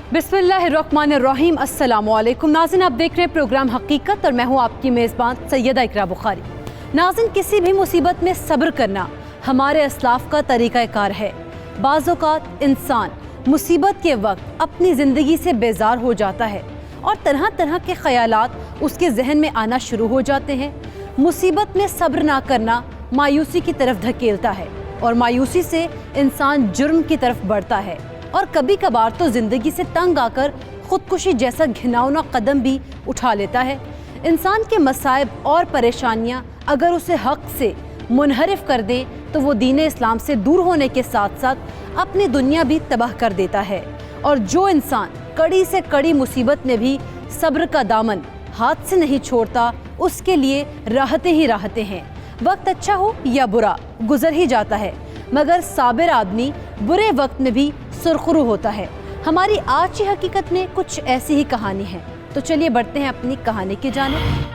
बिस्मिल्लाहिर्रहमानिर्रहीम। अस्सलामु अलैकुम नाज़रीन, आप देख रहे हैं प्रोग्राम हकीकत और मैं हूँ आपकी मेज़बान सैयदा इकरा बुखारी। नाज़रीन, किसी भी मुसीबत में सब्र करना हमारे अस्लाफ का तरीक़ाकार है। बाज़ औक़ात इंसान मुसीबत के वक्त अपनी ज़िंदगी से बेजार हो जाता है और तरह तरह के ख़यालात उसके जहन में आना शुरू हो जाते हैं। मुसीबत में सब्र ना करना मायूसी की तरफ धकेलता है और मायूसी से इंसान जुर्म की तरफ बढ़ता है और कभी कभार तो ज़िंदगी से तंग आकर ख़ुदकुशी जैसा घिनौना कदम भी उठा लेता है। इंसान के मसाइब और परेशानियां अगर उसे हक़ से मुनहरिफ कर दें तो वो दीन इस्लाम से दूर होने के साथ साथ अपनी दुनिया भी तबाह कर देता है। और जो इंसान कड़ी से कड़ी मुसीबत में भी सब्र का दामन हाथ से नहीं छोड़ता, उसके लिए राहतें ही राहतें हैं। वक्त अच्छा हो या बुरा गुजर ही जाता है, मगर साबिर आदमी बुरे वक्त में भी सुरखरू होता है। हमारी आज की हकीकत में कुछ ऐसी ही कहानी है, तो चलिए बढ़ते हैं अपनी कहानी की जानिब।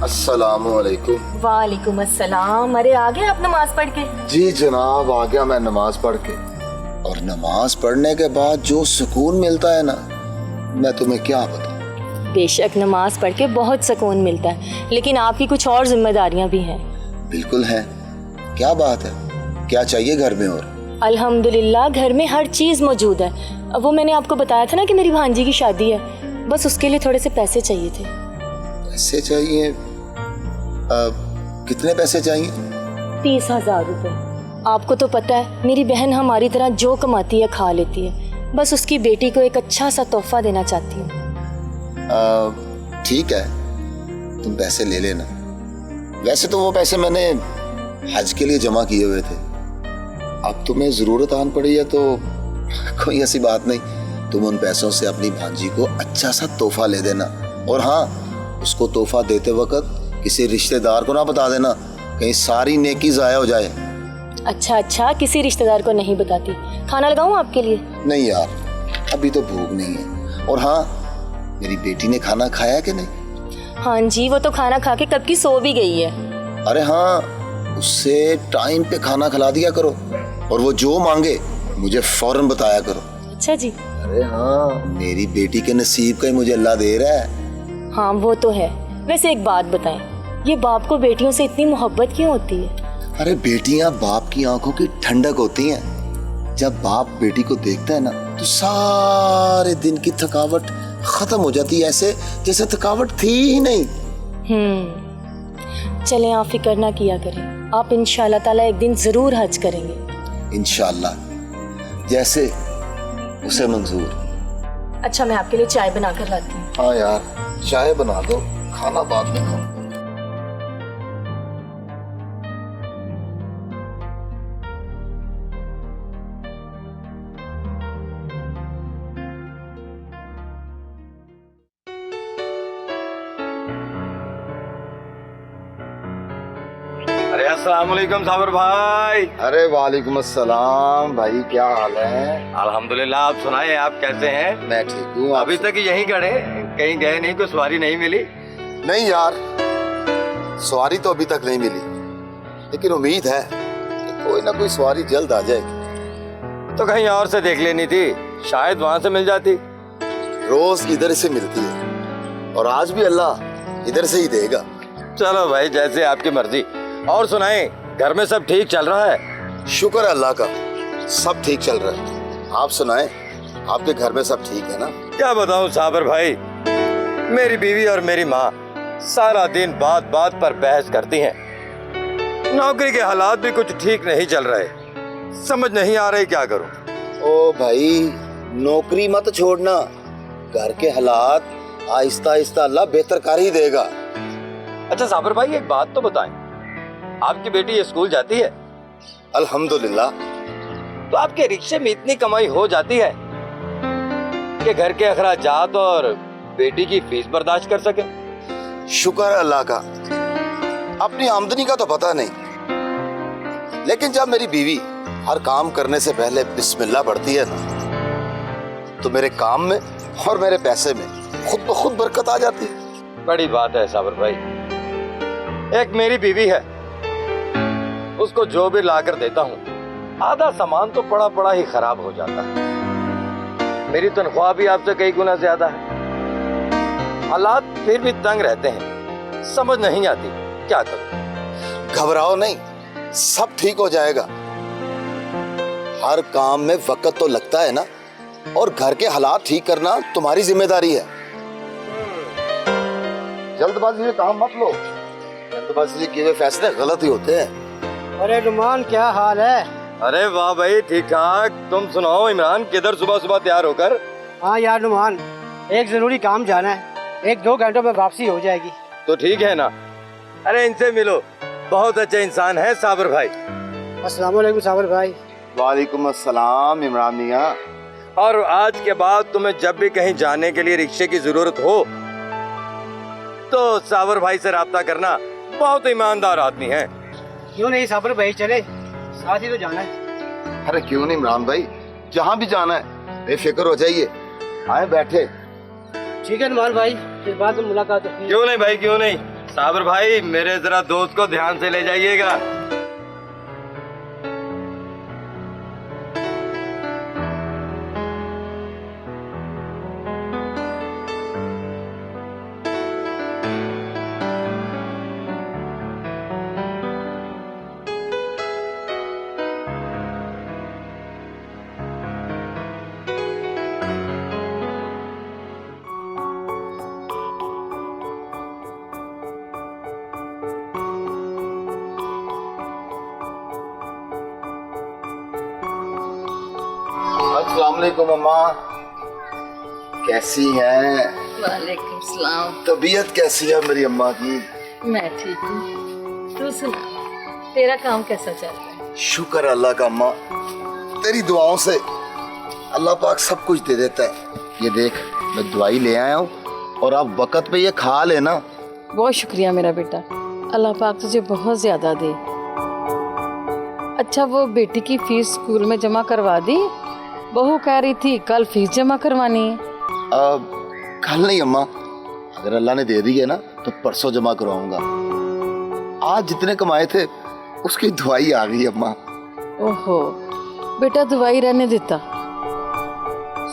अस्सलामुअलैकुम। वालेकुम अस्सलाम। अरे आ गए आप नमाज पढ़ के? जी जनाब, आ गया मैं नमाज पढ़ के। और नमाज पढ़ने के बाद जो सुकून मिलता है ना, मैं तुम्हें क्या बताऊं। बेशक नमाज पढ़ के बहुत सुकून मिलता है, लेकिन आपकी कुछ और जिम्मेदारियां भी हैं। बिल्कुल है। क्या बात है, क्या चाहिए घर में? और अल्हम्दुलिल्लाह घर में हर चीज़ मौजूद है। वो मैंने आपको बताया था ना कि मेरी भांजी की शादी है, बस उसके लिए थोड़े से पैसे चाहिए थे। पैसे चाहिए? कितने पैसे चाहिए? 30,000 रुपये। आपको तो पता है मेरी बहन हमारी तरह जो कमाती है खा लेती है, बस उसकी बेटी को एक अच्छा सा तोहफा देना चाहती हूँ। ठीक है, तुम पैसे ले लेना। वैसे तो वो पैसे मैंने हज के लिए जमा किए हुए थे। अब तुम्हें ज़रूरत आन पड़ी है तो कोई ऐसी बात नहीं, तुम उन पैसों से अपनी भांजी को अच्छा सा तोहफा ले देना। और हाँ, उसको तोहफा देते वक्त किसी रिश्तेदार को ना बता देना, कहीं सारी नेकी ज़ाया हो जाए। अच्छा, किसी रिश्तेदार को नहीं बताती। खाना लगाऊं आपके लिए? नहीं यार, अभी तो भूख नहीं है। और हाँ, मेरी बेटी ने खाना खाया कि नहीं? हाँ जी, वो तो खाना खा के कब की सो भी गई है। अरे हाँ, उससे टाइम पे खाना खिला दिया करो और वो जो मांगे मुझे फौरन बताया करो। अच्छा जी। अरे हाँ, मेरी बेटी के नसीब का ही मुझे अल्लाह दे रहा है। हाँ वो तो है। वैसे एक बात बताएं, ये बाप को बेटियों से इतनी मोहब्बत क्यों होती है? अरे बेटियां बाप की आंखों की ठंडक होती हैं। जब बाप बेटी को देखता है ना, तो सारे दिन की थकावट खत्म हो जाती है, ऐसे जैसे थकावट थी ही नहीं। चलें, आप फिक्र ना किया करें, आप इंशाल्लाह ताला एक दिन जरूर हज करेंगे। इंशाल्लाह, जैसे उसे मंजूर। अच्छा, मैं आपके लिए चाय बना कर लाती हूँ। हाँ यार, चाय बना दो, खाना बाद में खाओ। अरे अस्सलाम वालेकुम साबर भाई। अरे वालेकुम अस्सलाम भाई, क्या हाल है? अल्हम्दुलिल्लाह, आप सुनाए, आप कैसे हैं? मैं ठीक हूँ। अभी तक यहीं खड़े, कहीं गए नहीं? कोई सवारी नहीं मिली? नहीं यार, सवारी तो अभी तक नहीं मिली, लेकिन उम्मीद है कि कोई ना कोई सवारी जल्द आ जाएगी। तो कहीं और से देख लेनी थी, शायद वहां से मिल जाती। रोज इधर से मिलती है और आज भी अल्लाह इधर से ही देगा। चलो भाई, जैसे आपकी मर्जी। और सुनाए, घर में सब ठीक चल रहा है? शुक्र है अल्लाह का, सब ठीक चल रहा है। आप सुनाएं, आपके घर में सब ठीक है ना? क्या बताऊं साबर भाई, मेरी बीवी और मेरी माँ सारा दिन बात बात पर बहस करती हैं। नौकरी के हालात भी कुछ ठीक नहीं चल रहे, समझ नहीं आ रही क्या करूं। ओ भाई, नौकरी मत छोड़ना, घर के हालात आहिस्ता आहिस्ता अल्लाह बेहतर कर ही देगा। अच्छा साबर भाई, एक बात तो बताएं, आपकी बेटी स्कूल जाती है? अल्हम्दुलिल्लाह। तो आपके रिक्शे में इतनी कमाई हो जाती है कि घर के अखराजात और बेटी की फीस बर्दाश्त कर सके? शुक्र है अल्लाह का। अपनी आमदनी का तो पता नहीं, लेकिन जब मेरी बीवी हर काम करने से पहले बिस्मिल्लाह पढ़ती है ना, तो मेरे काम में और मेरे पैसे में खुद ब खुद बरकत आ जाती है। बड़ी बात है साबिर भाई। एक मेरी बीवी है, उसको जो भी लाकर देता हूँ आधा सामान तो पड़ा पड़ा ही खराब हो जाता है। मेरी तनख्वाह भी आपसे कई गुना ज्यादा है, हालात फिर भी तंग रहते हैं, समझ नहीं आती क्या करूं। घबराओ नहीं, सब ठीक हो जाएगा। हर काम में वक्त तो लगता है ना, और घर के हालात ठीक करना तुम्हारी जिम्मेदारी है। जल्दबाजी में काम मत लो, जल्दबाजी से किए हुए फैसले गलत ही होते हैं। अरे रुमान क्या हाल है? अरे वाह भाई, ठीक ठाक। तुम सुनाओ इमरान, किधर सुबह सुबह तैयार होकर? हाँ यार रुमान, एक जरूरी काम जाना है, 1-2 घंटों में वापसी हो जाएगी। तो ठीक है ना। अरे इनसे मिलो, बहुत अच्छे इंसान है साबिर भाई। अस्सलाम वालेकुम साबिर भाई। वालेकुम अस्सलाम इमरान मियां। और आज के बाद तुम्हें जब भी कहीं जाने के लिए रिक्शे की जरूरत हो तो साबिर भाई से राब्ता करना। बहुत ईमानदार आदमी है। क्यों नहीं साबिर भाई, चले साथ ही तो जाना है। अरे क्यों नहीं इमरान भाई, जहाँ भी जाना है बेफिक्र हो जाइए, आए बैठे। ठीक है रुमान भाई, फिर बाद में मुलाकात होगी। क्यों नहीं भाई, क्यों नहीं। साबिर भाई, मेरे जरा दोस्त को ध्यान से ले जाइएगा। अस्सलाम वालेकुम अम्मा, कैसी हैं? वालेकुम सलाम। तबीयत कैसी है मेरी अम्मा की? मैं ठीक हूँ, तू सुना, तेरा काम कैसा चल रहा है? शुक्र अल्लाह का अम्मा, तेरी दुआओं से अल्लाह पाक सब कुछ दे देता है। ये देख, मैं दवाई ले आया हूँ और आप वक्त पे ये खा लेना। बहुत शुक्रिया मेरा बेटा, अल्लाह पाक तुझे बहुत ज्यादा दे। अच्छा, वो बेटी की फीस स्कूल में जमा करवा दी? बहू कह रही थी कल फीस जमा करवानी है। अब कल नहीं अम्मा, अगर अल्लाह ने दे दी है ना तो परसों जमा करवाऊंगा। आज जितने कमाए थे उसकी दवाई आ गई अम्मा। ओहो बेटा, दवाई रहने देता,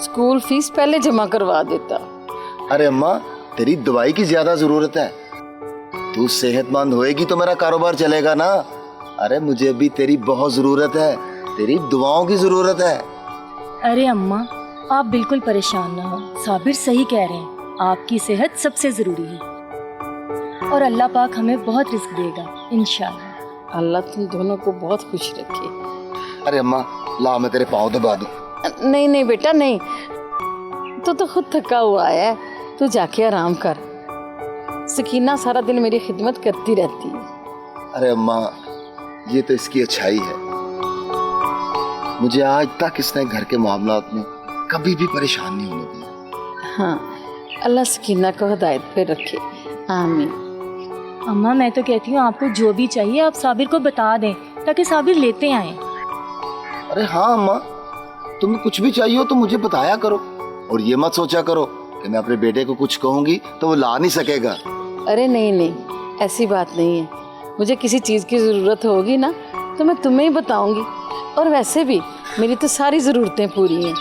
स्कूल फीस पहले जमा करवा देता। अरे अम्मा, तेरी दवाई की ज्यादा जरूरत है। तू सेहतमंद होएगी तो मेरा कारोबार चलेगा ना। अरे मुझे भी तेरी बहुत जरूरत है, तेरी दुआओं की जरूरत है। अरे अम्मा, आप बिल्कुल परेशान ना हो, साबिर सही कह रहे हैं, आपकी सेहत सबसे जरूरी है और अल्लाह पाक हमें बहुत रिस्क देगा इंशाल्लाह। अल्लाह तुम दोनों को बहुत खुश रखे। अरे अम्मा, ला मैं तेरे पाँव दबा दूं। नहीं नहीं बेटा नहीं, तू तो खुद थका हुआ है, तू जाके आराम कर। सकीना सारा दिन मेरी खिदमत करती रहती है। अरे अम्मा, ये तो इसकी अच्छाई है। मुझे आज तक इसने घर के मामलात में कभी भी परेशान नहीं होने दिया। हाँ, अल्लाह सकीना को हिदायत पे रखे, आमीन। अम्मा मैं तो कहती हूँ आपको जो भी चाहिए आप साबिर को बता दें ताकि साबिर लेते आए। अरे हाँ अम्मा, तुम्हें कुछ भी चाहिए हो तो मुझे बताया करो, और ये मत सोचा करो कि मैं अपने बेटे को कुछ कहूँगी तो वो ला नहीं सकेगा। अरे नहीं नहीं, ऐसी बात नहीं है। मुझे किसी चीज़ की ज़रूरत होगी ना तो मैं तुम्हें ही बताऊंगी, और वैसे भी मेरी तो सारी ज़रूरतें पूरी हैं,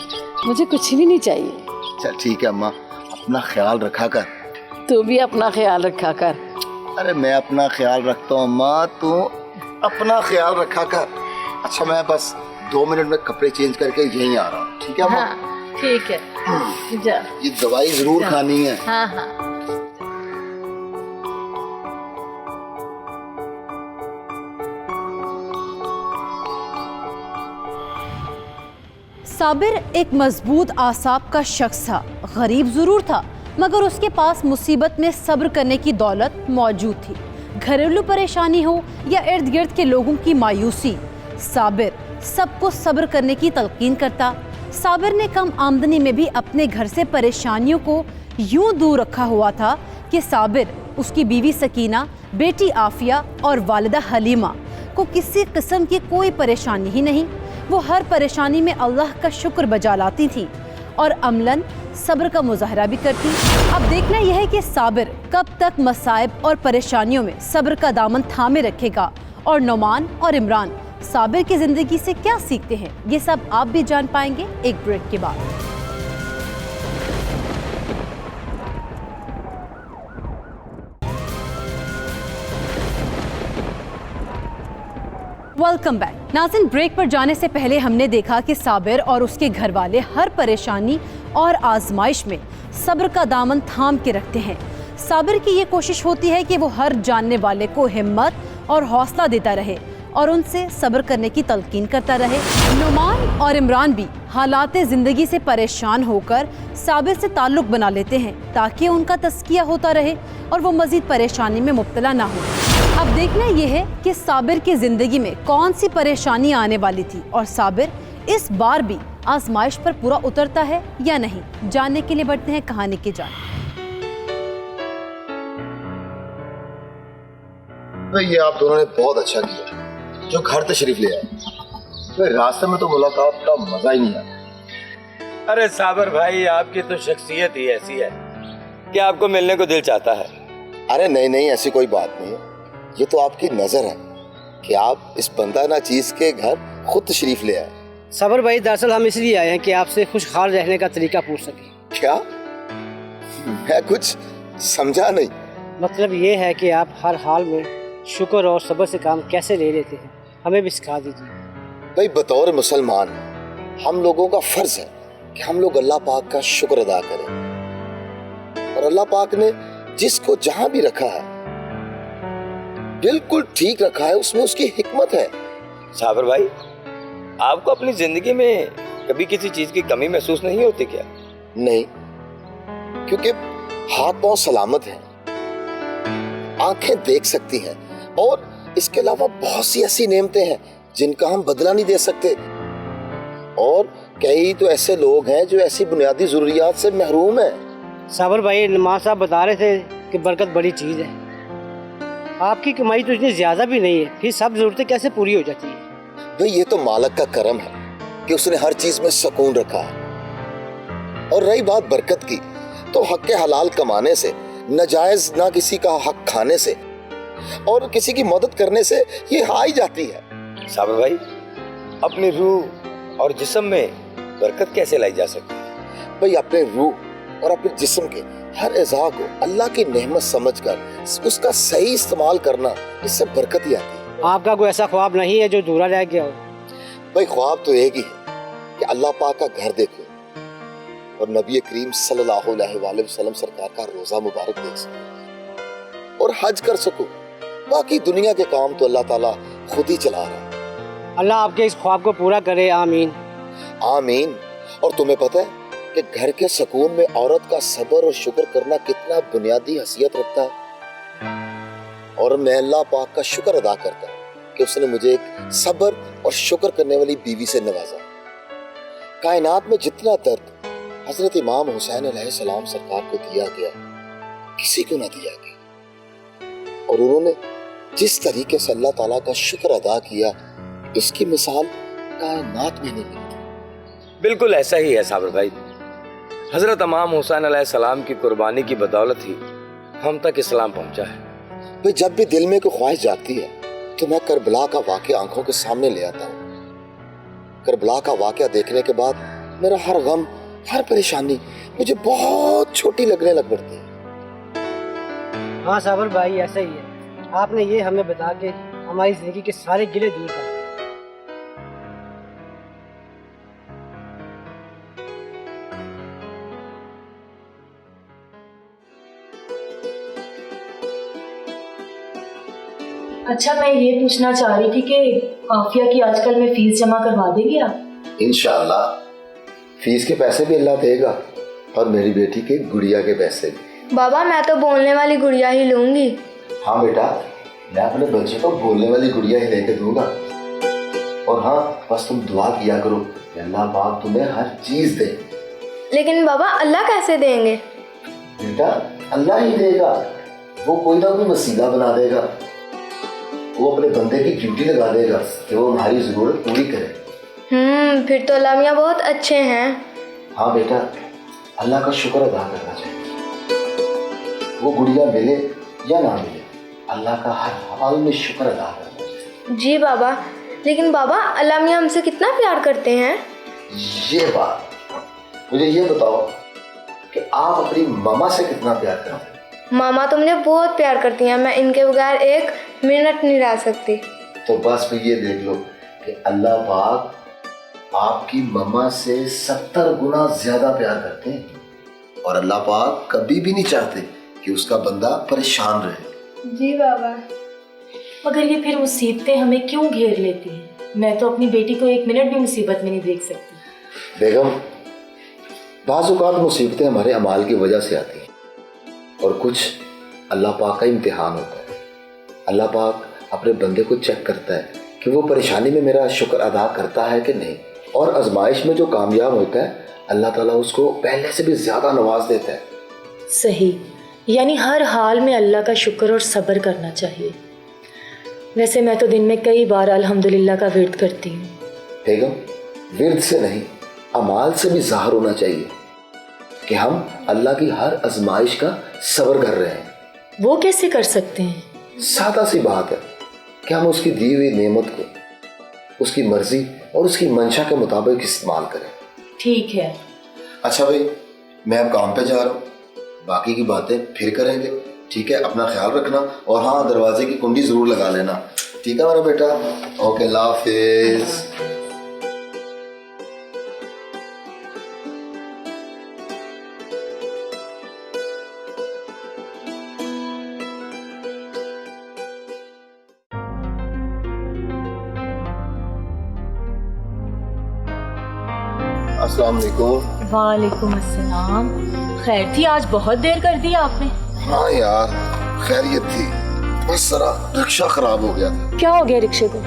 मुझे कुछ भी नहीं चाहिए। चल ठीक है अम्मा, अपना ख्याल रखा कर। तू भी अपना ख्याल रखा कर। अरे मैं अपना ख्याल रखता हूँ अम्मा, तू अपना ख्याल रखा कर। अच्छा, मैं बस 2 मिनट में कपड़े चेंज करके यहीं आ रहा हूँ, ठीक है अम्मा? हाँ ठीक है, जा। ये दवाई जरूर खानी है। हाँ हाँ। साबिर एक मजबूत आसाब का शख्स था, गरीब जरूर था मगर उसके पास मुसीबत में सब्र करने की दौलत मौजूद थी। घरेलू परेशानी हो या इर्द गिर्द के लोगों की मायूसी, साबिर सबको सब्र करने की तलकीन करता। साबिर ने कम आमदनी में भी अपने घर से परेशानियों को यूं दूर रखा हुआ था कि साबिर, उसकी बीवी सकीना, बेटी आफिया और वालिदा हलीमा को किसी किस्म की कोई परेशानी ही नहीं। वो हर परेशानी में अल्लाह का शुक्र बजा लाती थी और अमलन सब्र का मुजाहरा भी करती। अब देखना यह है कि साबिर कब तक मसाइब और परेशानियों में सब्र का दामन थामे रखेगा और नुमान और इमरान साबिर की जिंदगी से क्या सीखते हैं, ये सब आप भी जान पाएंगे एक ब्रेक के बाद। Welcome back. नाज़रीन, ब्रेक पर जाने से पहले हमने देखा कि साबिर और उसके घर वाले हर परेशानी और आजमाइश में सब्र का दामन थाम के रखते हैं। साबिर की ये कोशिश होती है कि वो हर जानने वाले को हिम्मत और हौसला देता रहे और उनसे सब्र करने की तलकीन करता रहे। नुमान और इमरान भी हालात ज़िंदगी से परेशान होकर साबिर से ताल्लुक़ बना लेते हैं ताकि उनका तज़किया होता रहे और वो मज़ीद परेशानी में मुब्तला ना हो। अब देखना यह है कि साबिर की ज़िंदगी में कौन सी परेशानी आने वाली थी और साबिर इस बार भी आजमाइश पर पूरा उतरता है या नहीं। जानने के लिए बढ़ते हैं कहानी की जानिब। तो ये आप दोनों ने बहुत अच्छा किया जो घर तशरीफ ले आए। तो रास्ते में तो मुलाकात का मजा ही नहीं आया। अरे साबिर भाई, आपकी तो शख्सियत ही ऐसी है कि आपको मिलने को दिल चाहता है। अरे नहीं नहीं, ऐसी कोई बात नहीं है। ये तो आपकी नजर है कि आप इस बंदा ना चीज के घर खुद तशरीफ ले आए। सबर भाई, दरअसल हम इसलिए आए हैं कि आपसे खुशहाल रहने का तरीका पूछ सकें। क्या? मैं कुछ समझा नहीं। मतलब ये है कि आप हर हाल में शुक्र और सब्र से काम कैसे ले लेते हैं, हमें भी सिखा दीजिए। भाई, बतौर मुसलमान हम लोगों का फर्ज है कि हम लोग अल्लाह पाक का शुक्र अदा करें, और अल्लाह पाक ने जिसको जहां भी रखा है बिल्कुल ठीक रखा है, उसमें उसकी हिकमत है। साबिर भाई, आपको अपनी जिंदगी में कभी किसी चीज की कमी महसूस नहीं होती क्या? नहीं, क्योंकि हाथ पांव सलामत हैं, आंखें देख सकती हैं, और इसके अलावा बहुत सी ऐसी नेमतें हैं जिनका हम बदला नहीं दे सकते। और कई तो ऐसे लोग हैं जो ऐसी बुनियादी जरूरियात से महरूम हैं। साबर भाई, नमाज साहब बता रहे थे कि बरकत बड़ी चीज़ है। आपकी कमाई तो इतनी ज़्यादा भी नहीं है, फिर सब ज़रूरतें कैसे पूरी हो जाती हैं? भाई, ये तो मालिक का करम है कि उसने हर चीज़ में सुकून रखा है। और रही बात बरकत की, तो हक के हलाल कमाने से, नाजायज ना किसी का हक खाने से और किसी की मदद करने से ये आ ही जाती है। साबिर भाई, अपनी रूह और जिस्म में बरकत कैसे लाई जा सकती है? भाई, अपने रूह और अपने जिस्म के हर एज़ा को अल्लाह की नेमत समझकर उसका सही इस्तेमाल करना, इससे बरकत ही आती है। आपका कोई ऐसा ख्वाब नहीं है जो अधूरा रह गया हो? भाई, ख्वाब तो एक ही है कि अल्लाह पाक का घर देखूं और नबी करीम सल्लल्लाहु अलैहि वसल्लम सरकार का रोज़ा मुबारक देख सकूं और हज कर सकूं। बाकी दुनिया के काम तो अल्लाह ताला खुद ही चला रहा है। अल्लाह आपके इस ख्वाब को पूरा करे, आमीन। आमीन। और तुम्हें पता है कि घर के सुकून में औरत का सब्र और शुक्र करना कितना बुनियादी हैसियत रखता है। और मैं अल्लाह पाक का शुक्र अदा करता हूँ कि उसने मुझे एक सब्र और शुक्र करने वाली बीवी से नवाजा। कायनात में जितना दर्द हजरत इमाम हुसैन अलैहिस्सलाम सरकार को दिया गया, किसी को ना दिया गया। और उन्होंने जिस तरीके से अल्लाह ताला का शुक्र अदा किया, इसकी मिसाल कायनात में नहीं मिलती। बिल्कुल ऐसा ही है साबिर भाई। हजरत इमाम हुसैन अलैहिस्सलाम की कुर्बानी की बदौलत ही हम तक इस्लाम पहुंचा है। भाई, जब भी दिल में कोई ख्वाहिश जागती है तो मैं करबला का वाक़या आंखों के सामने ले आता हूँ। करबला का वाक़या देखने के बाद मेरा हर गम, हर परेशानी मुझे बहुत छोटी लगने लग पड़ती है। हाँ साबर भाई, ऐसा ही है। आपने ये हमें बता के हमारी जिंदगी के सारे गिले दूर कर दिए। अच्छा, मैं ये पूछना चाह रही थी कि आफिया की आजकल में फीस जमा करवा देंगे आप? इंशाअल्लाह। फीस के पैसे भी अल्लाह देगा और मेरी बेटी के गुड़िया के पैसे भी। बाबा, मैं तो बोलने वाली गुड़िया ही लूंगी। हाँ बेटा, मैं अपने बच्चे को बोलने वाली गुड़िया ही लेके दूंगा। और हाँ, बस तुम दुआ किया करो कि अल्लाह पाक तुम्हें हर चीज दे। लेकिन बाबा, अल्लाह कैसे देंगे? बेटा, अल्लाह ही देगा। वो कोई ना कोई वसीला बना देगा। वो अपने बंदे की ड्यूटी लगा देगा कि वो हमारी जरूरत पूरी करे। फिर तो अल्लाह मियां बहुत अच्छे हैं। हाँ बेटा, अल्लाह का शुक्र अदा करना चाहिए। वो गुड़िया मिले या ना मिले, अल्लाह का हर हाल में शुक्र अदा करना चाहिए। जी बाबा, लेकिन बाबा अल्लाह मियाँ हमसे कितना प्यार करते हैं। ये बात मुझे ये बताओ कि आप अपनी मामा से कितना प्यार करते हैं? मामा तो मुझे बहुत प्यार करती हैं, मैं इनके बगैर एक मिनट नहीं रह सकती। तो बस फिर ये देख लो कि अल्लाह पाक आपकी मम्मा से 70 गुना ज्यादा प्यार करते हैं और अल्लाह पाक कभी भी नहीं चाहते कि उसका बंदा परेशान रहे। जी बाबा। मगर ये फिर मुसीबतें हमें क्यों घेर लेती हैं? मैं तो अपनी बेटी को एक मिनट भी मुसीबत में नहीं देख सकती। बेगम, बाज़ औक़ात मुसीबतें हमारे अमाल की वजह से आती हैं और कुछ अल्लाह पाक का इम्तिहान होता है। अल्लाह पाक अपने बंदे को चेक करता है कि वो परेशानी में मेरा शुक्र अदा करता है कि नहीं, और आजमाइश में जो कामयाब होता है अल्लाह ताला उसको पहले से भी ज़्यादा नवाज देता है। सही, यानी हर हाल में अल्लाह का शुक्र और सब्र करना चाहिए। वैसे मैं तो दिन में कई बार अल्हम्दुलिल्लाह का विर्द करती हूँ। बेगम, विर्द से नहीं, अमाल से भी ज़ाहिर होना चाहिए कि हम अल्लाह की हर आजमाइश का सब्र कर रहे हैं। वो कैसे कर सकते हैं? सादा सी बात है कि हम उसकी दी हुई नेमत को उसकी मर्जी और उसकी मंशा के मुताबिक इस्तेमाल करें। ठीक है। अच्छा भाई, मैं अब काम पे जा रहा हूँ, बाकी की बातें फिर करेंगे, ठीक है? अपना ख्याल रखना और हाँ, दरवाजे की कुंडी ज़रूर लगा लेना, ठीक है मेरा बेटा? ओके, अल्लाह हाफिज़। अस्सलाम वालेकुम। वालेकुम अस्सलाम। खैर थी, आज बहुत देर कर दी आपने। हाँ यार, खैरियत थी, बस जरा रिक्शा खराब हो गया था। क्या हो गया रिक्शे को?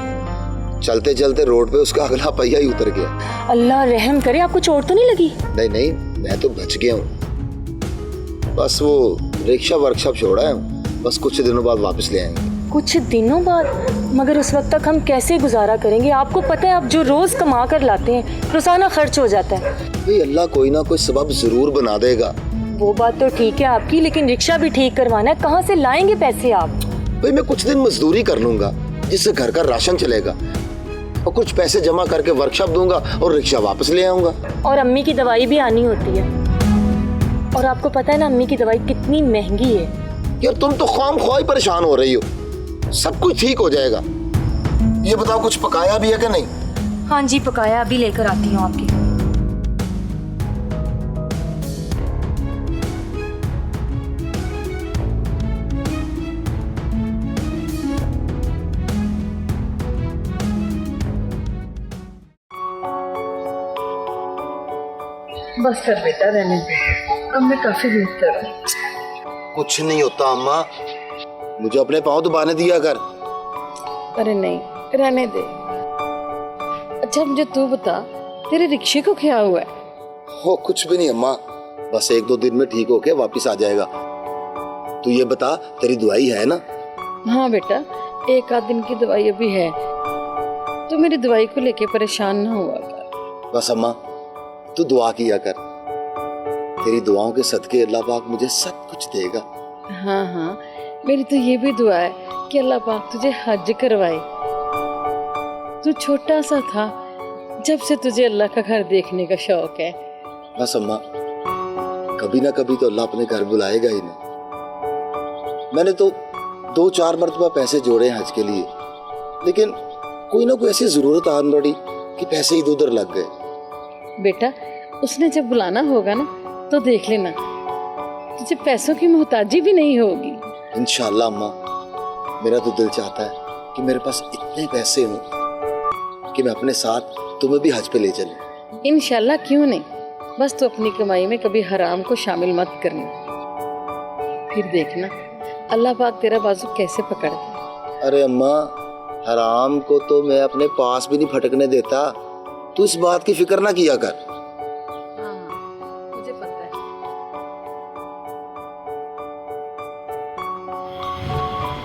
चलते चलते रोड पे उसका अगला पहिया ही उतर गया। अल्लाह रहम करे, आपको चोट तो नहीं लगी? नहीं नहीं, मैं तो बच गया हूँ। बस वो रिक्शा वर्कशॉप छोड़ा है, बस कुछ दिनों बाद वापस ले आएंगे। कुछ दिनों बाद? मगर उस वक्त तक हम कैसे गुजारा करेंगे? आपको पता है आप जो रोज कमा कर लाते हैं रोजाना खर्च हो जाता है। भाई अल्लाह कोई ना कोई सबब जरूर बना देगा। वो बात तो ठीक है आपकी, लेकिन रिक्शा भी ठीक करवाना है, कहाँ से लाएंगे पैसे आप? भाई मैं कुछ दिन मजदूरी कर लूंगा जिससे घर का राशन चलेगा और कुछ पैसे जमा करके वर्कशॉप दूंगा और रिक्शा वापस ले आऊंगा। और अम्मी की दवाई भी आनी होती है, और आपको पता है ना अम्मी की दवाई कितनी महंगी है। यार तुम तो ख्वाम ख्वाही परेशान हो रही हो, सब कुछ ठीक हो जाएगा। ये बताओ कुछ पकाया भी है कि नहीं? हाँ जी पकाया, अभी लेकर आती हूँ आपके। बस कर बेटा, रहने दे, अब मैं काफी वेट कर रहा हूँ। कुछ नहीं होता अम्मा, मुझे अपने पाँव दबाने दिया कर। अरे नहीं, रहने दे। अच्छा मुझे तू बता, तेरे रिक्शे को क्या हुआ है? हो कुछ भी नहीं अम्मा, बस 1-2 दिन में ठीक होके वापस आ जाएगा। तू ये बता, तेरी दवाई है ना? हाँ बेटा, 1-8 दिन की दवाई अभी है, तो मेरी दवाई को लेके परेशान ना हुआ कर। बस अम्मा तू दुआ किया कर, तेरी दुआओं के सदके अल्लाह पाक मुझे सब कुछ देगा। हाँ हाँ, मेरी तो ये भी दुआ है कि अल्लाह पाक तुझे हज करवाए। तू छोटा सा था जब से तुझे अल्लाह का घर देखने का शौक है। बस अम्मा, कभी ना कभी तो अल्लाह अपने घर बुलाएगा ही नहीं। मैंने तो 2-4 मरतबा पैसे जोड़े हैं हज के लिए, लेकिन कोई ना कोई ऐसी जरूरत आन पड़ी कि पैसे इधर उधर लग गए। बेटा उसने जब बुलाना होगा ना तो देख लेना, तुझे पैसों की मोहताजी भी नहीं होगी। इंशाअल्लाह अम्मा, मेरा तो दिल चाहता है कि मेरे पास इतने पैसे हों कि मैं अपने साथ तुम्हें भी हज पे ले चलूं। इंशाल्लाह क्यों नहीं, बस तू अपनी कमाई में कभी हराम को शामिल मत करना, फिर देखना अल्लाह पाक तेरा बाजू कैसे पकड़ता है। अरे अम्मा, हराम को तो मैं अपने पास भी नहीं फटकने देता, तू इस बात की फिक्र ना किया कर। मुझे पता है।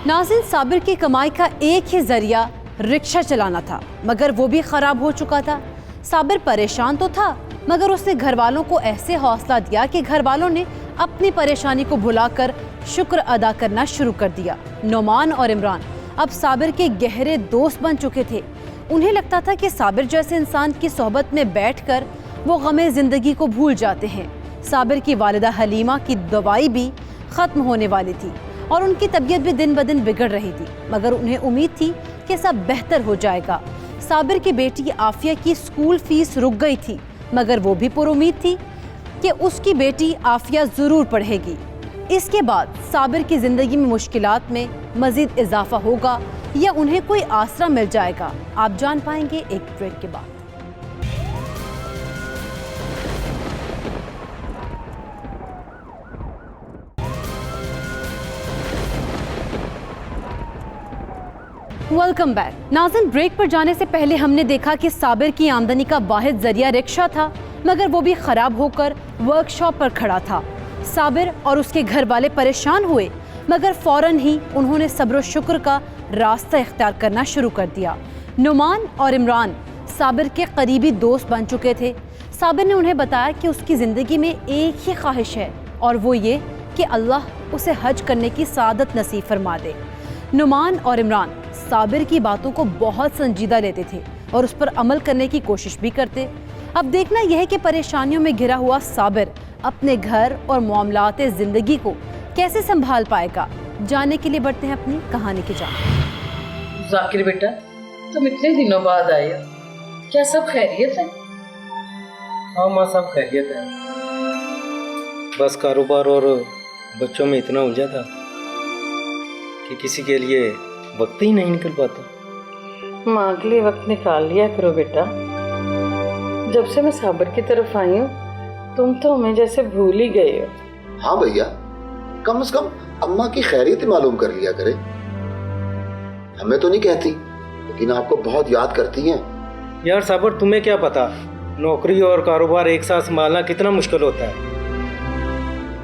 नाज़िन, साबिर की कमाई का एक ही जरिया रिक्शा चलाना था, मगर वो भी खराब हो चुका था। साबिर परेशान तो था, मगर उसने घर वालों को ऐसे हौसला दिया कि घर वालों ने अपनी परेशानी को भुलाकर शुक्र अदा करना शुरू कर दिया। नुमान और इमरान अब साबिर के गहरे दोस्त बन चुके थे। उन्हें लगता था कि साबिर जैसे इंसान की सोहबत में बैठकर वो गमे ज़िंदगी को भूल जाते हैं। साबिर की वालिदा हलीमा की दवाई भी ख़त्म होने वाली थी और उनकी तबीयत भी दिन ब दिन बिगड़ रही थी, मगर उन्हें उम्मीद थी कि सब बेहतर हो जाएगा। साबिर की बेटी आफिया की स्कूल फीस रुक गई थी, मगर वो भी पुरुम्मीद थी कि उसकी बेटी आफिया ज़रूर पढ़ेगी। इसके बाद साबिर की ज़िंदगी में मुश्किलात में मज़ीद इजाफा होगा या उन्हें कोई आसरा मिल जाएगा, आप जान पाएंगे एक ब्रेक के बाद। Welcome back. नाज़िन, ब्रेक पर जाने से पहले हमने देखा कि साबिर की आमदनी का वाहिद जरिया रिक्शा था, मगर वो भी ख़राब होकर वर्कशॉप पर खड़ा था। साबिर और उसके घर वाले परेशान हुए, मगर फ़ौरन ही उन्होंने सब्र व शुक्र का रास्ता इख्तियार करना शुरू कर दिया। नुमान और इमरान साबिर के करीबी दोस्त बन चुके थे। साबिर ने उन्हें बताया कि उसकी ज़िंदगी में एक ही ख्वाहिश है और वो ये कि अल्लाह उसे हज करने की सादत नसीब फरमा दे। नुमान और इमरान साबिर की बातों को बहुत संजीदा लेते थे और उस पर अमल करने की कोशिश भी करते। अब देखना यह है कि परेशानियों में घिरा हुआ साबिर अपने घर और मामलाते ज़िंदगी को कैसे संभाल पाएगा। जानने के लिए बढ़ते हैं अपनी कहानी की जान। जाकिर बेटा, तुम इतने दिनों बाद आए हो, क्या सब खैरियत है? हाँ माँ, सब खैरियत है। बस कारोबार और बच्चों में इतना उलझा था कि किसी के लिए वक्त ही नहीं निकल पाता। माँ के लिए वक्त निकाल लिया करो बेटा। जब से मैं साबिर की तरफ आई हूँ तुम तो हमें जैसे भूल ही गए हो। हाँ भैया, कम से कम अम्मा की खैरियत ही मालूम कर लिया करे। हमें तो नहीं कहती, लेकिन आपको बहुत याद करती हैं। यार साबिर, तुम्हें क्या पता नौकरी और कारोबार एक साथ संभालना कितना मुश्किल होता है।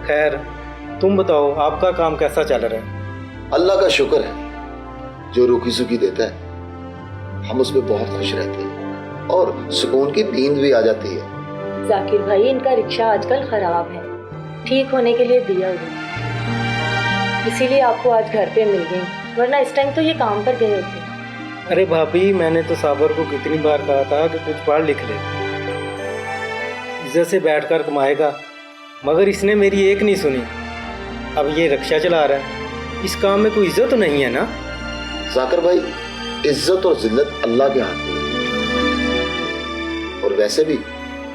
खैर, तुम बताओ आपका काम कैसा चल रहा है? अल्लाह का शुक्र है, जो रूखी सूखी देता है हम उसमें बहुत खुश रहते हैं और सुकून की नींद भी आ जाती है। जाकिर भाई, इनका रिक्शा आजकल खराब है, ठीक होने के लिए दिया हुआ, इसीलिए आपको आज घर पे मिल गई, वरना इस टाइम तो ये काम पर गए होते। अरे भाभी, मैंने तो साबिर को कितनी बार कहा था कि कुछ पढ़ लिख ले, इज्जत से बैठकर कमाएगा, मगर इसने मेरी एक नहीं सुनी। अब ये रिक्शा चला रहा है, इस काम में कोई इज्जत तो नहीं है ना? जाकिर भाई, इज्जत और जिल्लत अल्लाह के हाथ में है। और वैसे भी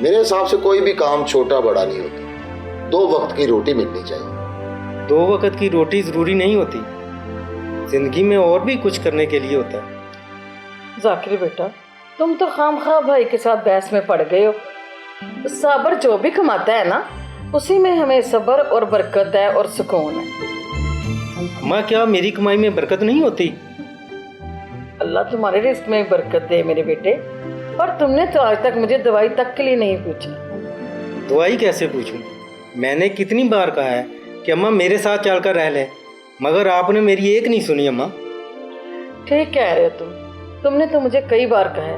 मेरे हिसाब से कोई भी काम छोटा बड़ा नहीं होता, 2 वक्त की रोटी मिलनी चाहिए। 2 वक्त की रोटी ज़रूरी नहीं होती, जिंदगी में और भी कुछ करने के लिए होता है। जाकिर बेटा, तुम तो खामखा भाई के साथ बहस में पड़ गए हो। साबिर जो भी कमाता है ना, उसी में हमें सब्र और बरकत है और सुकून है। माँ, क्या मेरी कमाई में बरकत नहीं होती? अल्लाह तुम्हारे रिस्क में बरकत दे मेरे बेटे। और तुमने तो आज तक मुझे दवाई तक के लिए नहीं पूछा। दवाई कैसे पूछूं? मैंने कितनी बार कहा है कि अम्मा मेरे साथ चलकर रह ले, मगर आपने मेरी एक नहीं सुनी। अम्मा, ठीक कह रहे हो तुमने तो मुझे कई बार कहा है,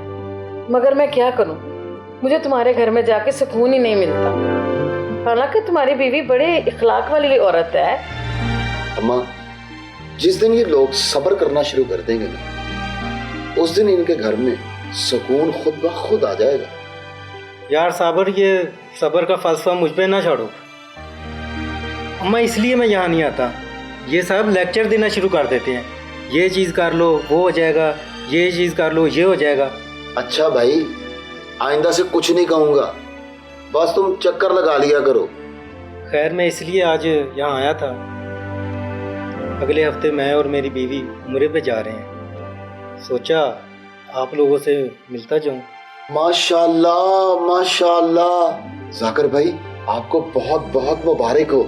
मगर मैं क्या करूं, मुझे तुम्हारे घर में जाके सुकून ही नहीं मिलता। हालांकि तुम्हारी बीवी बड़े इखलाक वाली औरत है। अम्मा, जिस दिन ये लोग सब्र करना शुरू कर देंगे ना, उस दिन इनके घर में सुकून खुद ब खुद आ जाएगा। यार साबिर, ये सब्र का फलसफा मुझ पे ना छोड़ो। अम्मा, इसलिए मैं यहाँ नहीं आता। ये सब लेक्चर देना शुरू कर देते हैं, ये चीज़ कर लो वो हो जाएगा, ये चीज़ कर लो ये हो जाएगा। अच्छा भाई, आइंदा से कुछ नहीं कहूँगा, बस तुम चक्कर लगा लिया करो। खैर, मैं इसलिए आज यहाँ आया था। अगले हफ्ते मैं और मेरी बीवी उम्रे पे जा रहे हैं, सोचा आप लोगों से मिलता जाऊं। माशाल्लाह माशाल्लाह। जाकिर भाई, आपको बहुत बहुत मुबारक हो।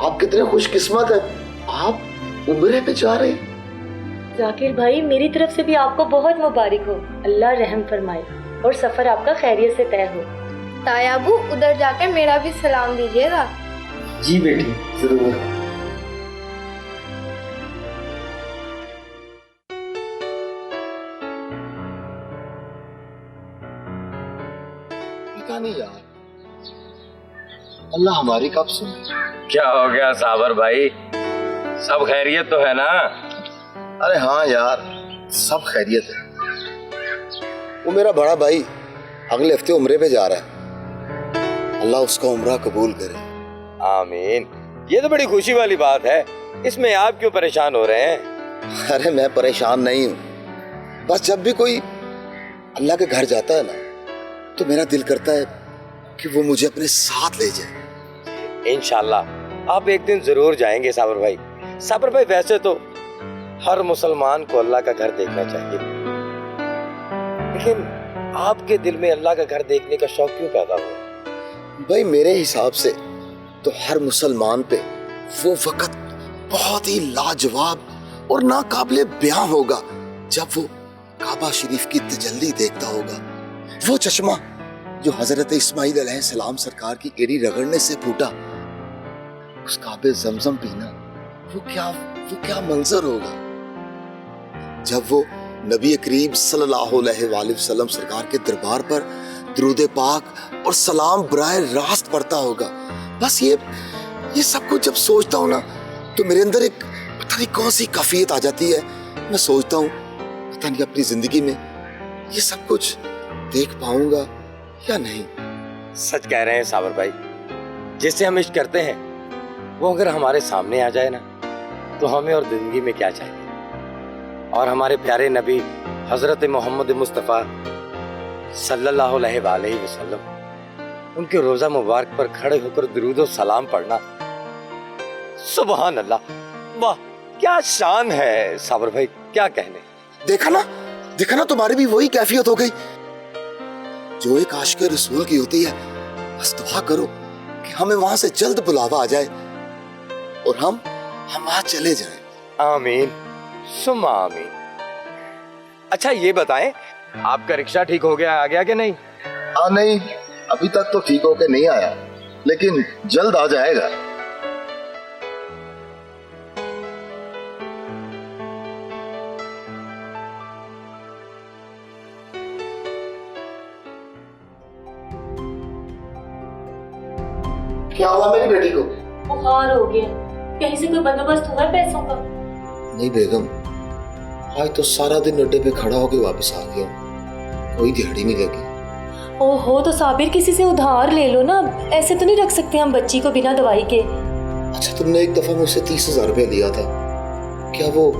आप कितने खुशकिस्मत हैं, आप उम्रे पे जा रहे हैं। जाकिर भाई, मेरी तरफ से भी आपको बहुत मुबारक हो। अल्लाह रहम फरमाए और सफ़र आपका खैरियत से तय हो। तायाबू, उधर जाकर मेरा भी सलाम दीजिएगा। जी बेटी, जरूर। पता नहीं यार, अल्लाह हमारी कब सुने। क्या हो गया साबर भाई, सब खैरियत तो है ना? अरे हाँ यार, सब खैरियत है। वो मेरा बड़ा भाई अगले हफ्ते उम्रे पे जा रहा है, अल्लाह उसका उम्रा कबूल करे। आमीन। ये तो बड़ी खुशी वाली बात है, इसमें आप क्यों परेशान हो रहे हैं? अरे मैं परेशान नहीं हूँ, बस जब भी कोई अल्लाह के घर जाता है ना तो मेरा दिल करता है कि वो मुझे अपने साथ ले जाए। इंशाल्लाह आप एक दिन जरूर जाएंगे साबर भाई। साबर भाई वैसे तो हर मुसलमान को अल्लाह का घर देखना चाहिए, लेकिन आपके दिल में अल्लाह का घर देखने का शौक क्यों पैदा हुआ? भाई मेरे हिसाब से तो हर मुसलमान पे वो वक्त बहुत ही लाजवाब और नाकाबिले बयां होगा जब वो काबा शरीफ की तजल्ली देखता होगा। वो चश्मा जो हजरत इस्माइल अलैहिस्सलाम सरकार की एड़ी रगड़ने से फूटा, उस काबे जमजम पीना, वो क्या मंजर होगा जब वो नबी करीम सल्लल्लाहु अलैहि वसल्लम सरकार के दरबार पर दुरूद पाक और सलाम बराए रास्त पढ़ता होगा। बस ये सब कुछ जब सोचता हूँ ना तो मेरे अंदर एक पता नहीं कौन सी कैफियत आ जाती है। मैं सोचता हूँ पता नहीं अपनी जिंदगी में ये सब कुछ देख पाऊंगा या नहीं। सच कह रहे हैं साबर भाई, जिससे हम इश्क करते हैं वो अगर हमारे सामने आ जाए ना तो हमें और जिंदगी में क्या चाहिए। और हमारे प्यारे नबी हजरत मोहम्मद मुस्तफ़ा सल्लल्लाहु अलैहि वसल्लम, उनके रोजा मुबारक पर खड़े होकर दुरूद और सलाम पढ़ना, सुबहान अल्लाह, वाह क्या शान है साबर भाई, क्या कहने। देखा ना तुम्हारी भी वही कैफियत हो गई जो एक आशिक रसूल की होती है। बस दुआ करो कि हमें वहां से जल्द बुलावा आ जाए और हम वहां चले जाएं। आमीन सुम्मा आमीन। अच्छा ये बताएं, आपका रिक्शा ठीक हो गया, आ गया कि नहीं? हाँ नहीं, अभी तक तो ठीक होके नहीं आया, लेकिन जल्द आ जाएगा। क्या हुआ मेरी बेटी को? बुखार हो गया, कहीं से कोई बंदोबस्त हुआ है पैसों का? नहीं बेगम, आज तो सारा दिन अड्डे पे खड़ा होके वापस आ गया, कोई दिहाड़ी नहीं लगी। ओहो, तो साबिर किसी से उधार ले लो ना, ऐसे तो नहीं रख सकते हम बच्ची को बिना दवाई के। अच्छा तुमने एक दफा मुझसे 30,000 रुपया लिया था, क्या वो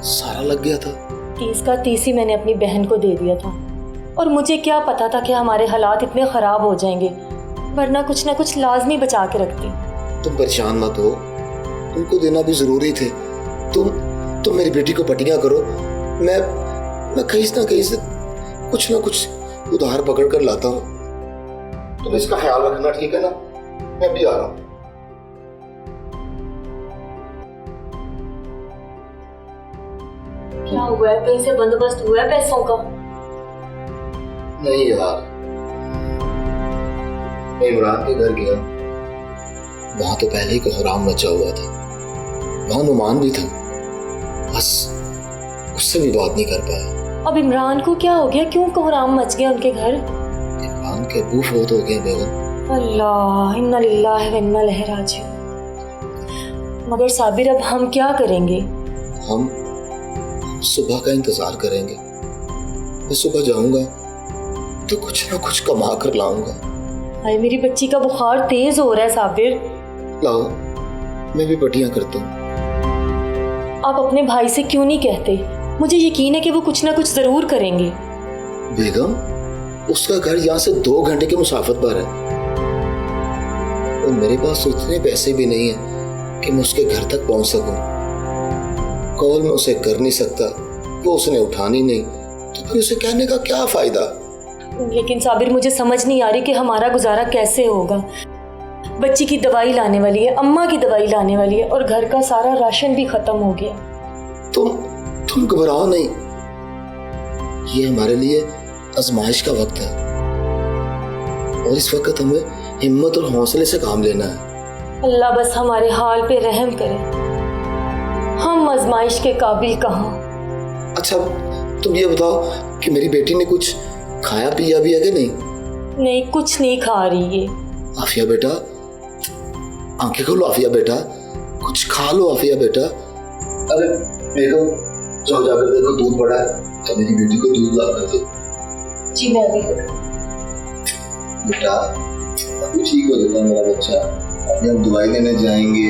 सारा लग गया था? 30 का 30 ही मैंने अपनी बहन को दे दिया था, और मुझे क्या पता था कि हमारे हालात इतने खराब हो जाएंगे, वरना कुछ ना कुछ लाजमी बचा के रखती। तुम परेशान मत हो, तुमको देना भी जरूरी थे। तुम मेरी बेटी को पटियां करो, मैं कहीं ना कहीं से कुछ ना कुछ उधार पकड़ कर लाता हूँ। तुम इसका ख्याल रखना, ठीक है ना? मैं भी आ रहा हूँ। क्या हुआ है, कहीं से बंदोबस्त हुआ है पैसों का? नहीं यार, मैं इमरान के घर गया, वहां तो पहले ही कोहराम मचा हुआ था, वहां नुमान भी था, बस उससे भी बात नहीं कर पाया। अब इमरान को क्या हो गया, क्यों कोहराम मच गया उनके घर? इमरान के अबू फौत हो गए बेगम। अल्लाह, इन्ना लिल्लाहि व इन्ना इलैहि राजिऊन। मगर साबिर अब हम क्या करेंगे? हम सुबह का इंतजार करेंगे। मैं सुबह जाऊंगा तो कुछ ना कुछ कमा कर लाऊंगा। अरे मेरी बच्ची का बुखार तेज हो रहा है साबिर। लाओ, मैं भी पटियां करता हूँ। आप अपने भाई से क्यों नहीं कहते? मुझे यकीन है कि वो कुछ ना कुछ जरूर करेंगे। बेगम, उसका घर यहाँ से 2 घंटे के मुसाफत पर है, और मेरे पास उतने पैसे भी नहीं है कि मैं उसके घर तक पहुंच सकूं। कॉल मैं उसे कर नहीं सकता, वो उसने उठानी नहीं, तो फिर उसे कहने का क्या फायदा? लेकिन साबिर, मुझे समझ नहीं आ रही कि हमारा गुजारा कैसे होगा। बच्ची की दवाई लाने वाली है, अम्मा की दवाई लाने वाली है, और घर का सारा राशन भी खत्म हो गया। तुम घबराओ नहीं, ये हमारे लिए आजमाइश का वक्त है, और इस वक्त हमें हिम्मत और हौसले से काम लेना है। अल्लाह बस हमारे हाल पे रहम करे, हम आजमाइश के काबिल कहाँ। अच्छा तुम ये बताओ कि मेरी बेटी ने कुछ खाया पिया भी है कि नहीं? नहीं, कुछ नहीं खा रही है। आफिया बेटा, आंखें खोलो आफिया बेटा, कुछ खा लो आफिया बेटा। अरे देखो, जाओ जाकर देखो दूध पड़ा है, तो मेरी बेटी को दूध ला कर दो। जी मैं भी। बेटा अभी ठीक हो जाएगा मेरा बच्चा, अभी हम दवाई लेने जाएंगे।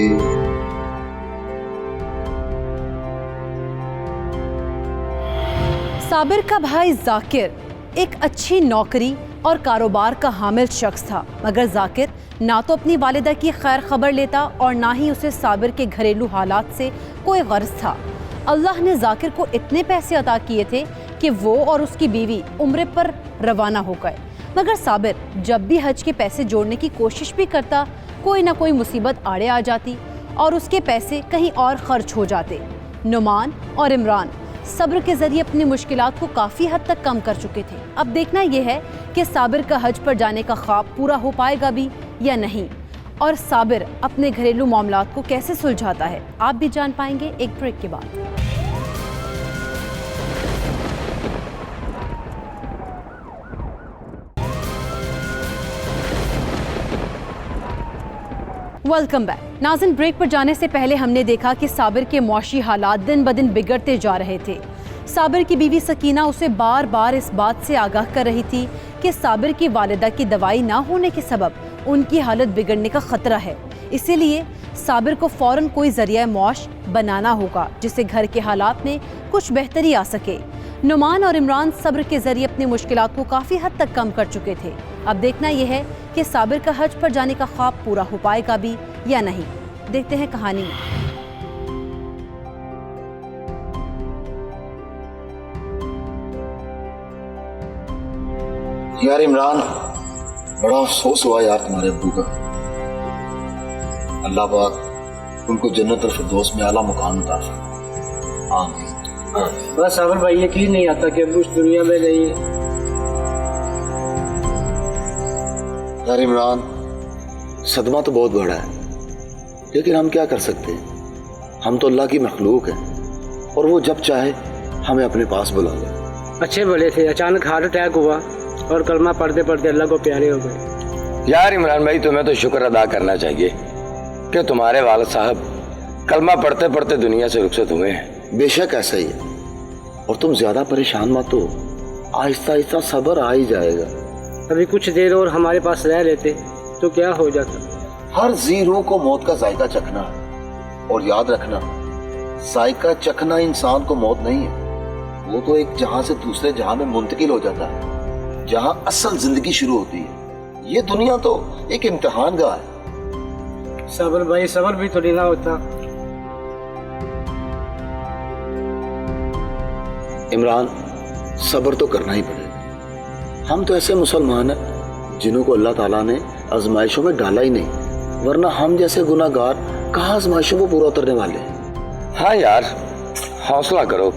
साबिर का भाई जाकिर एक अच्छी नौकरी और कारोबार का हामिल शख्स था, मगर जाकिर ना तो अपनी वालिदा की खैर खबर लेता और ना ही उसे साबिर के घरेलू हालात से कोई गर्ज था। अल्लाह ने जाकिर को इतने पैसे अता किए थे कि वो और उसकी बीवी उम्रे पर रवाना हो गए, मगर साबिर जब भी हज के पैसे जोड़ने की कोशिश भी करता, कोई ना कोई मुसीबत आड़े आ जाती और उसके पैसे कहीं और खर्च हो जाते। नुमान और इमरान सब्र के जरिए अपनी मुश्किलात को काफ़ी हद तक कम कर चुके थे। अब देखना यह है कि साबिर का हज पर जाने का ख्वाब पूरा हो पाएगा भी या नहीं, और साबिर अपने घरेलू मामलात को कैसे सुलझाता है, आप भी जान पाएंगे एक ब्रेक के बाद। Welcome back. नाज़िन, ब्रेक पर जाने से पहले हमने देखा कि साबिर के मुआशी हालात दिन ब दिन बिगड़ते जा रहे थे। साबिर की बीवी सकीना उसे बार बार इस बात से आगाह कर रही थी कि साबिर की वालिदा की दवाई ना होने के सबब उनकी हालत बिगड़ने का खतरा है, इसीलिए साबिर को फ़ौरन कोई ज़रिया मुआश बनाना होगा जिससे घर के हालात में कुछ बेहतरी आ सके। नुमान और इमरान सब्र के ज़रिए अपनी मुश्किलात को काफ़ी हद तक कम कर चुके थे। अब देखना यह है कि साबिर का हज पर जाने का ख्वाब पूरा हो पाएगा भी या नहीं। देखते हैं कहानी में। यार इमरान, बड़ा अफसोस हुआ यार तुम्हारे अब्बू का। अल्लाह पाक उनको जन्नत और फिरदौस में आला मुकाम अता फरमाए। आमीन। बस साबिर भाई, यकीन नहीं आता कि अब्बू इस दुनिया में नहीं है। यार इमरान, सदमा तो बहुत बड़ा है, लेकिन हम क्या कर सकते हैं? हम तो अल्लाह की मखलूक हैं और वो जब चाहे हमें अपने पास बुला ले। अच्छे भले थे, अचानक हार्ट अटैक हुआ और कलमा पढ़ते पढ़ते अल्लाह को प्यारे हो गए। यार इमरान भाई, तुम्हें तो शुक्र अदा करना चाहिए कि तुम्हारे वालिद साहब कलमा पढ़ते पढ़ते दुनिया से रुखसत हुए हैं। बेशक ऐसा ही है, और तुम ज्यादा परेशान मत हो, आहिस्ता आहिस्ता सब्र आ ही जाएगा। अभी कुछ देर और हमारे पास रह लेते तो क्या हो जाता। हर जी रूह को मौत का जायका चखना है, और याद रखना, जायका चखना इंसान को मौत नहीं है, वो तो एक जहां से दूसरे जहां में मुंतकिल हो जाता है, जहां असल जिंदगी शुरू होती है। ये दुनिया तो एक इम्तिहान गाह है। साबिर भाई, सब्र भी तो लेना होता। इमरान, सब्र तो करना ही पड़ेगा। हम तो ऐसे मुसलमान हैं जिन्हों को अल्लाह ताला ने आजमाइशों में डाला ही नहीं, वरना हम जैसे गुनाहगार कहाँ आजमाइशों को पूरा उतरने वाले हैं। हाँ यार, हौसला करो,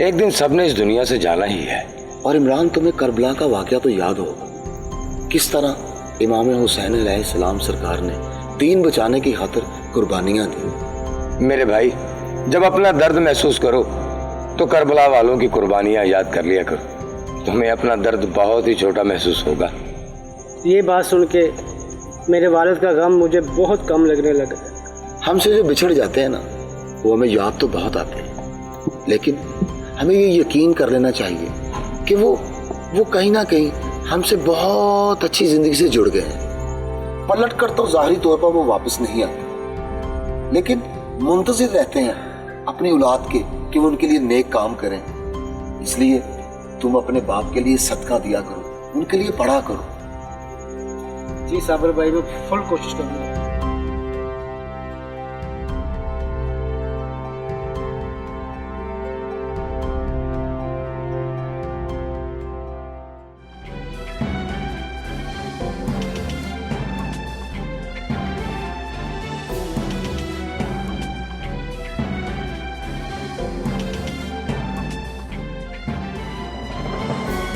एक दिन सबने इस दुनिया से जाना ही है। और इमरान, तुम्हें करबला का वाकया तो याद होगा, किस तरह इमाम हुसैन अलैहिस्सलाम सरकार ने दीन बचाने की खातिर कुर्बानियां दी। मेरे भाई, जब अपना दर्द महसूस करो तो करबला वालों की कुर्बानियां याद कर लिया करो, तुम्हें अपना दर्द बहुत ही छोटा महसूस होगा। ये बात सुन के मेरे वालिद का गम मुझे बहुत कम लगने लगा। हमसे जो बिछड़ जाते हैं ना, वो हमें याद तो बहुत आते हैं, लेकिन हमें ये यकीन कर लेना चाहिए कि वो कहीं ना कहीं हमसे बहुत अच्छी जिंदगी से जुड़ गए हैं। पलट कर तो जाहिरी तौर पर वो वापस नहीं आते, लेकिन मुंतजिर रहते हैं अपनी औलाद के कि वो उनके लिए नेक काम करें। इसलिए तुम अपने बाप के लिए सदका दिया करो, उनके लिए पढ़ा करो। जी साबिर भाई, मैं फुल कोशिश करूंगा।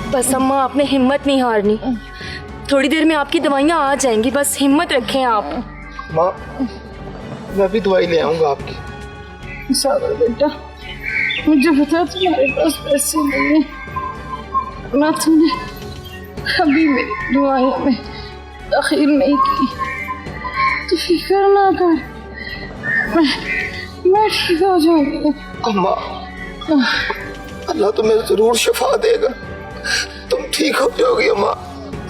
बस अम्मा, आपने हिम्मत नहीं हारनी, थोड़ी देर में आपकी दवाइयाँ आ जाएंगी, बस हिम्मत रखें आप। माँ, मैं भी दवाई ले आऊंगा आपकी। साबिर बेटा, मुझे पता तुम्हारे पास पैसे नहीं है, ना तुमने कभी मेरी دعائیں میں تاخیر نہیں کی. تو فکر نہ کر, میں ٹھیک ہو جاؤں گی. اماں, اللہ تمہیں ضرور شفا دے گا, تم ٹھیک ہو جاؤ گی اماں.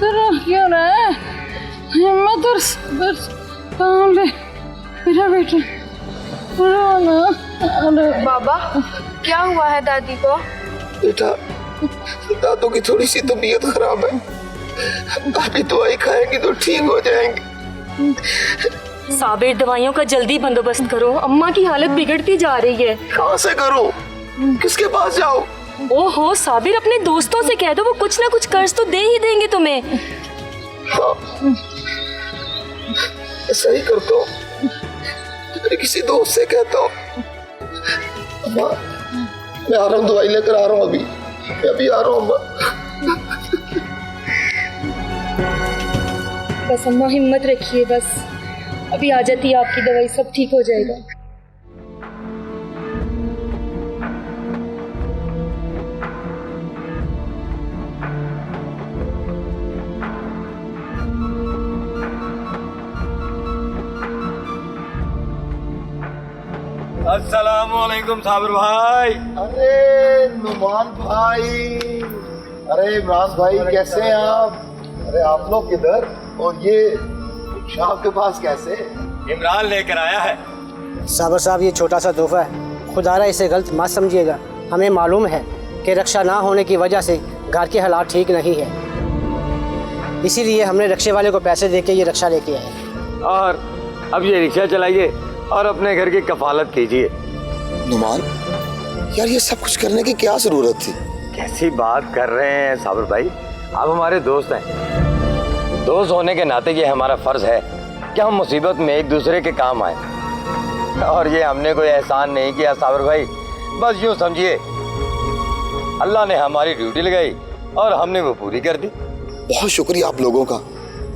تیرا کیوں رہا ہے؟ ہمت اور صبر کام لے میرا بیٹا. بابا کیا ہوا ہے دادی کو؟ بیٹا, دادو کی تھوڑی سی طبیعت خراب ہے, ابھی دوائی کھائیں گی تو ٹھیک ہو جائیں گے. صابر دوائیوں کا جلدی بندوبست کرو, اماں کی حالت بگڑتی جا رہی ہے. کہاں سے کروں, کس کے پاس جاؤ؟ او ہو صابر, اپنے دوستوں سے کہہ دو, وہ کچھ نہ کچھ قرض تو دے ہی دیں گے تمہیں. ہاں ایسا ہی کرتا ہوں, میرے کسی دوست سے کہتا ہوں. اماں میں آ رہا ہوں, دوائی لے کر آ رہا ہوں, میں ابھی آ رہا ہوں اماں. بس اماں ہمت رکھیے, بس ابھی آ جاتی ہے آپ کی دوائی, سب ٹھیک ہو جائے گا. السلام علیکم صابر بھائی. ارے نعمان بھائی, ارے عمران بھائی کیسے ہیں آپ؟ ارے آپ لوگ کدھر, اور یہ شاہ کے پاس کیسے؟ عمران لے کر آیا ہے. صابر صاحب یہ چھوٹا سا تحفہ ہے, خدا را اسے غلط مت سمجھیے گا. ہمیں معلوم ہے کہ رکشا نہ ہونے کی وجہ سے گھر کے حالات ٹھیک نہیں ہے, اسی لیے ہم نے رکشے والے کو پیسے دے کے یہ رکشا لے کے آئے. اور اب یہ رکشہ چلائیے اور اپنے گھر کی کفالت کیجیے. نعمان یار, یہ سب کچھ کرنے کی کیا ضرورت تھی؟ کیسی بات کر رہے ہیں صابر بھائی, آپ ہمارے دوست ہیں. دوست ہونے کے ناطے یہ ہمارا فرض ہے کہ ہم مصیبت میں ایک دوسرے کے کام آئیں. اور یہ ہم نے کوئی احسان نہیں کیا صابر بھائی, بس یوں سمجھیے اللہ نے ہماری ڈیوٹی لگائی اور ہم نے وہ پوری کر دی. بہت شکریہ آپ لوگوں کا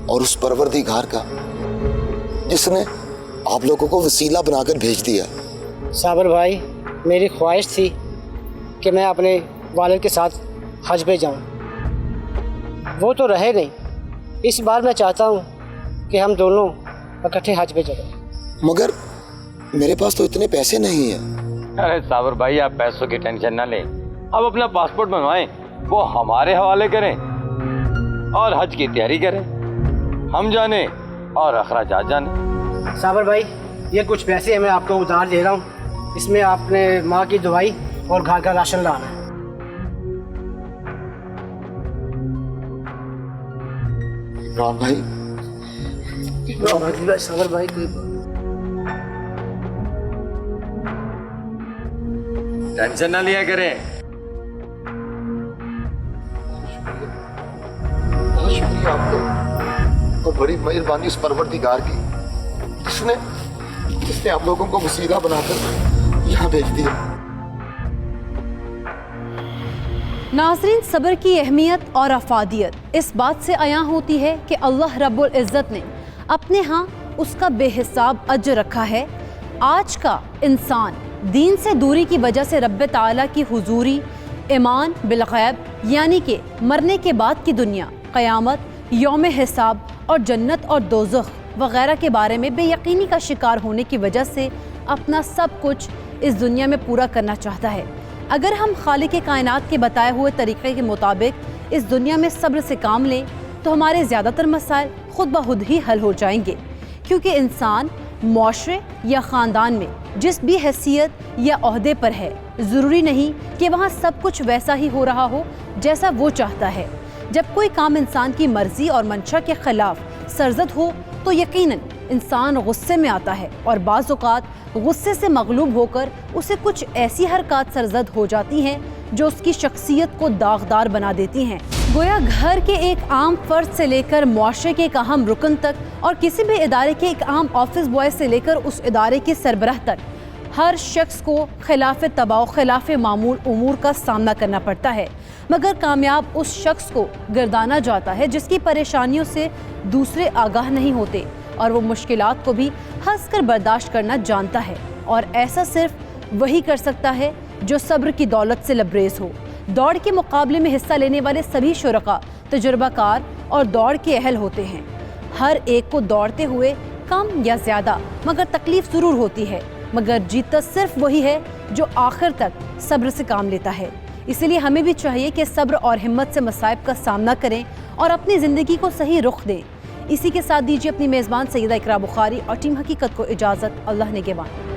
اور اس پروردگار کا جس نے آپ لوگوں کو وسیلہ بنا کر بھیج دیا. صابر بھائی, میری خواہش تھی کہ میں اپنے والد کے ساتھ حج پہ جاؤں, وہ تو رہے نہیں. اس بار میں چاہتا ہوں کہ ہم دونوں اکٹھے حج پہ چلیں. مگر میرے پاس تو اتنے پیسے نہیں ہیں. ارے صابر بھائی, آپ پیسوں کی ٹینشن نہ لیں, آپ اپنا پاسپورٹ بنوائیں, وہ ہمارے حوالے کریں اور حج کی تیاری کریں. ہم جانے اور اخراجات جانے. صابر بھائی, یہ کچھ پیسے میں آپ کو ادھار دے رہا ہوں, اس میں آپ نے ماں کی دوائی اور گھر کا راشن لانا ہے. عمران بھائی, صابر بھائی ٹینشن نہ لیا کریں. بہت شکریہ آپ کو, اور بڑی مہربانی اس پروردگار کی جس نے آپ لوگوں کو وسیلہ بنا کر یہاں بھیج دیا. ناظرین, صبر کی اہمیت اور افادیت اس بات سے عیاں ہوتی ہے کہ اللہ رب العزت نے اپنے ہاں اس کا بے حساب اجر رکھا ہے. آج کا انسان دین سے دوری کی وجہ سے رب تعالیٰ کی حضوری, ایمان بالغیب یعنی کہ مرنے کے بعد کی دنیا, قیامت, یوم حساب اور جنت اور دوزخ وغیرہ کے بارے میں بے یقینی کا شکار ہونے کی وجہ سے اپنا سب کچھ اس دنیا میں پورا کرنا چاہتا ہے. اگر ہم خالق کائنات کے بتائے ہوئے طریقے کے مطابق اس دنیا میں صبر سے کام لیں تو ہمارے زیادہ تر مسائل خود بخود ہی حل ہو جائیں گے, کیونکہ انسان معاشرے یا خاندان میں جس بھی حیثیت یا عہدے پر ہے, ضروری نہیں کہ وہاں سب کچھ ویسا ہی ہو رہا ہو جیسا وہ چاہتا ہے. جب کوئی کام انسان کی مرضی اور منشا کے خلاف سرزد ہو تو یقیناً انسان غصے میں آتا ہے, اور بعض اوقات غصے سے مغلوب ہو کر اسے کچھ ایسی حرکات سرزد ہو جاتی ہیں جو اس کی شخصیت کو داغدار بنا دیتی ہیں. گویا گھر کے ایک عام فرد سے لے کر معاشرے کے ایک اہم رکن تک, اور کسی بھی ادارے کے ایک عام آفس بوائے سے لے کر اس ادارے کے سربراہ تک, ہر شخص کو خلاف طبع و خلاف معمول امور کا سامنا کرنا پڑتا ہے. مگر کامیاب اس شخص کو گردانا جاتا ہے جس کی پریشانیوں سے دوسرے آگاہ نہیں ہوتے, اور وہ مشکلات کو بھی ہنس کر برداشت کرنا جانتا ہے. اور ایسا صرف وہی کر سکتا ہے جو صبر کی دولت سے لبریز ہو. دوڑ کے مقابلے میں حصہ لینے والے سبھی شرکاء تجربہ کار اور دوڑ کے اہل ہوتے ہیں۔ ہر ایک کو دوڑتے ہوئے کم یا زیادہ مگر تکلیف ضرور ہوتی ہے، مگر جیتتا صرف وہی ہے جو آخر تک صبر سے کام لیتا ہے۔ اسی لیے ہمیں بھی چاہیے کہ صبر اور ہمت سے مصائب کا سامنا کریں اور اپنی زندگی کو صحیح رخ دیں۔ اسی کے ساتھ دیجیے اپنی میزبان سیدہ اقرا بخاری اور ٹیم حقیقت کو اجازت۔ اللہ نگہبان۔